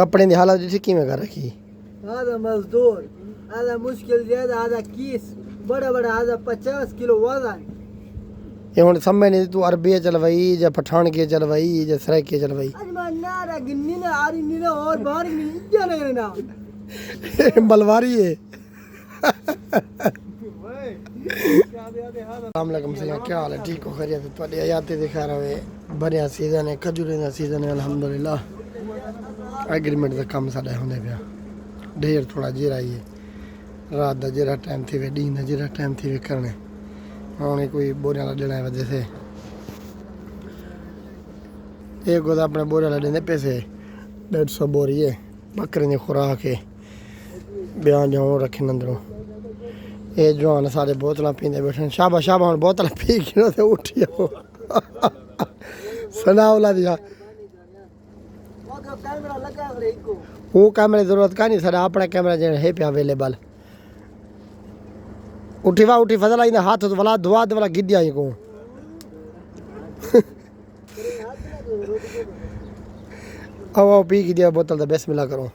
कपड़े की हालत जी किमें कर रखी आधा मजदूर आधा मुश्किल ज्यादा आधा किस बड़ा बड़ा आधा 50 किलो वजन ये हुन समझ नहीं तू अरबी चलवाई या पठान की चलवाई या सराइकी चलवाई आज मैं नारा गिन्नी ने आरी नी ने और बाहर नी क्या नहीं ना बलवारी है अस्सलामुअलैकुम सैयद क्या हाल है ठीक हो खैरियत है ਤੁਹਾਡੇ ਆਯਾਤੇ ਦਿਖਾ ਰਹੇ ਬੜਿਆ ਸੀਜ਼ਨ ਹੈ ਖਜੂਰੇ ਦਾ ਸੀਜ਼ਨ ਹੈ ਅਲਹਮਦੁਲਿਲਾ एग्रीमेंट का काम साडा होंदे पिया ढेर थोड़ा जेरा ही है रात का जेरा टाइम थी वे डी का जेरा टाइम थी वे करने हुण कोई बोरियां वाला देना है वजह से एक गोदा अपने बोरे वाला देंदे पैसे 150 बोरी है बकरे की खुराक है बयान जाओ रखे अंदरों ये जवान सारे बोतल पींदे बैठे शाबा शाबा हुण बोतल पी के ते उठी आओ सनाउला दिया कैमरा लगा रे को वो कैमरे जरूरत का नहीं सर अपना कैमरा जो है पे अवेलेबल उठी फजल आई हाथ तो वाला दुआ वाला गिद्दी आई को आओ पी की दिया बोतल तो बिस्मिल्लाह करो